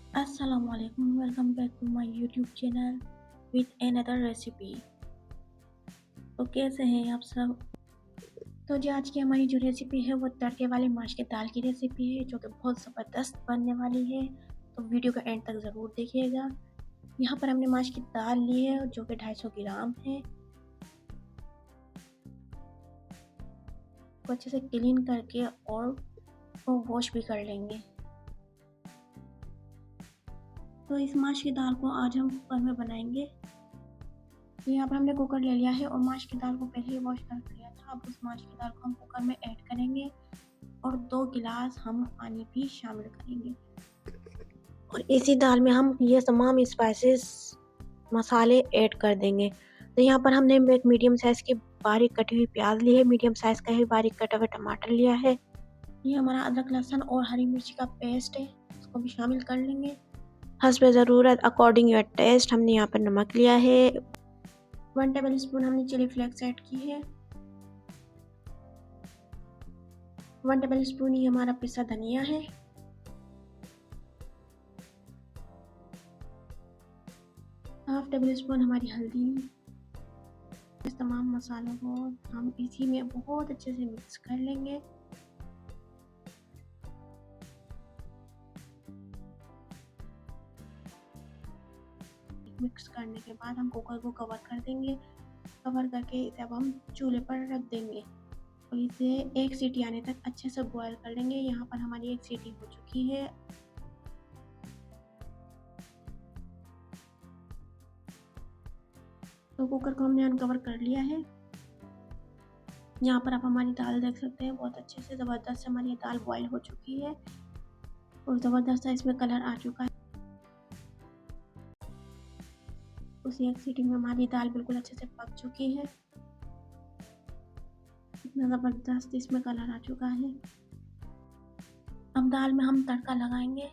Assalamualaikum, welcome back to my YouTube channel with another recipe। तो कैसे हैं आप सब। तो जी आज की हमारी जो रेसिपी है वो तड़के वाले माश की दाल की रेसिपी है जो कि बहुत ज़बरदस्त बनने वाली है। तो वीडियो का एंड तक ज़रूर देखिएगा। यहाँ पर हमने माश की दाल ली है जो कि 250 ग्राम है। तो अच्छे से क्लीन करके और वॉश भी कर लेंगे। तो इस माश की दाल को आज हम कुकर में बनाएंगे। तो यहाँ पर हमने कुकर ले लिया है और माश की दाल को पहले ही वॉश कर लिया था। अब उस माश की दाल को हम कुकर में ऐड करेंगे और 2 गिलास हम पानी भी शामिल करेंगे और इसी दाल में हम ये तमाम स्पाइसेस मसाले ऐड कर देंगे। तो यहाँ पर हमने एक मीडियम साइज़ की बारीक कटी हुई प्याज ली है, मीडियम साइज़ का ही बारीक कटा हुआ टमाटर लिया है। ये हमारा अदरक लहसुन और हरी मिर्ची का पेस्ट है, उसको भी शामिल कर लेंगे। हस्बे ज़रूरत अकॉर्डिंग योर टेस्ट हमने यहाँ पर नमक लिया है। 1 टेबल स्पून हमने चिली फ्लेक्स ऐड की है। 1 टेबल स्पून ही हमारा पिसा धनिया है। हाफ टेबल स्पून हमारी हल्दी। इस तमाम मसालों को हम इसी में बहुत अच्छे से मिक्स कर लेंगे। मिक्स करने के बाद हम कुकर को कवर कर देंगे। कवर करके इसे अब हम चूल्हे पर रख देंगे और इसे 1 सीटी आने तक अच्छे से बॉयल कर लेंगे। यहाँ पर हमारी 1 सीटी हो चुकी है। तो कुकर को हमने अनकवर कर लिया है। यहाँ पर आप हमारी दाल देख सकते हैं, बहुत अच्छे से ज़बरदस्त हमारी दाल बॉयल हो चुकी है और ज़बरदस्त इसमें कलर आ चुका है। उसी 1 सीटी में हमारी दाल बिल्कुल अच्छे से पक चुकी है। इतना ज़बरदस्त इसमें कलर आ चुका है। अब दाल में हम तड़का लगाएंगे।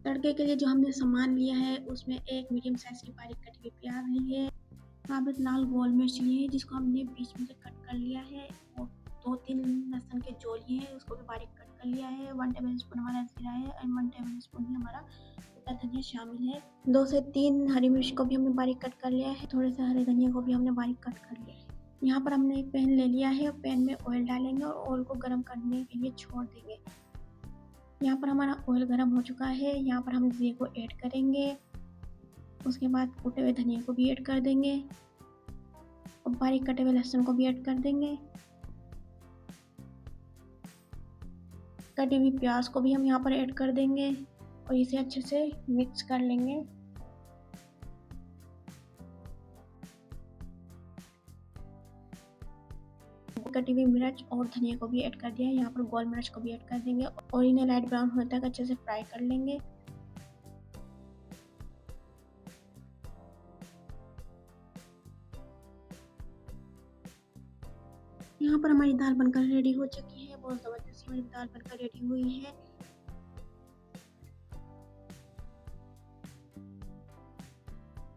तड़के के लिए जो हमने सामान लिया है उसमें एक मीडियम साइज़ की बारीक कटी हुई प्याज ली है, साबुत लाल गोल मिर्च लिए है जिसको हमने बीच में से कट कर लिया है और 2-3 लहसुन के जो लिए हैं उसको भी बारीक कट कर लिया है। 1 टेबल स्पून हमारा जीरा है और 1 टेबल स्पून ही हमारा सूखा धनिया शामिल है। 2 से 3 हरी मिर्च को भी हमने बारीक कट कर लिया है। थोड़े से हरे धनिया को भी हमने बारीक कट कर लिया है। यहाँ पर हमने एक पैन ले लिया है और पैन में ऑयल डालेंगे और ऑयल को गर्म करने के लिए छोड़ देंगे। यहाँ पर हमारा ऑयल गर्म हो चुका है। यहाँ पर हम जीरे को ऐड करेंगे, उसके बाद कूटे हुए धनिया को भी ऐड कर देंगे और बारीक कटे हुए लहसुन को भी ऐड कर देंगे। कटी हुई प्याज को भी हम यहाँ पर ऐड कर देंगे और इसे अच्छे से मिक्स कर लेंगे। कटी हुई मिर्च और धनिया को भी ऐड कर दिया है। यहाँ पर गोल मिर्च को भी ऐड कर देंगे और इन्हें लाइट ब्राउन होने तक अच्छे से फ्राई कर लेंगे। यहाँ पर हमारी दाल बनकर रेडी हो चुकी है। बहुत ज़बरदस्त हमारी दाल बनकर रेडी हुई है।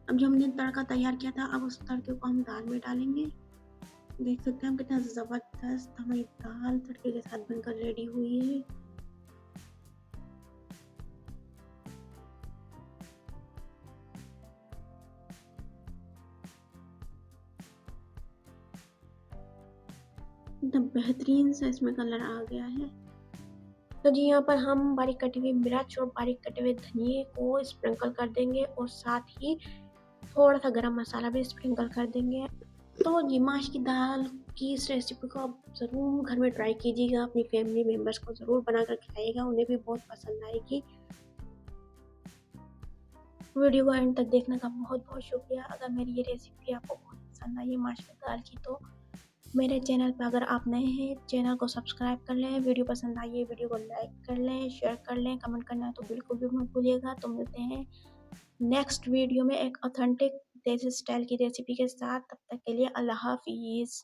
अब जो हमने तड़का तैयार किया था, अब उस तड़के को हम दाल में डालेंगे। देख सकते हैं हम कितना ज़बरदस्त हमारी दाल तड़के के साथ बनकर रेडी हुई है। एकदम बेहतरीन सा इसमें कलर आ गया है। तो जी यहाँ पर हम बारीक कटी हुई मिर्च और बारीक कटे हुए धनिए को स्प्रिंकल कर देंगे और साथ ही थोड़ा सा गरम मसाला भी स्प्रिंकल कर देंगे। तो जी माश की दाल की इस रेसिपी को आप ज़रूर घर में ट्राई कीजिएगा। अपनी फैमिली मेम्बर्स को ज़रूर बना कर खिलाइएगा, उन्हें भी बहुत पसंद आएगी। वीडियो को एंड तक देखने का बहुत बहुत शुक्रिया। अगर मेरी ये रेसिपी आपको बहुत पसंद आई है माश की दाल की, तो मेरे चैनल पर अगर आप नए हैं चैनल को सब्सक्राइब कर लें। वीडियो पसंद आई है वीडियो को लाइक कर लें, शेयर कर लें, कमेंट करना तो बिल्कुल भी मत भूलिएगा। तो मिलते हैं नेक्स्ट वीडियो में एक ऑथेंटिक देसी स्टाइल की रेसिपी के साथ। तब तक के लिए अल्लाह हाफिज़।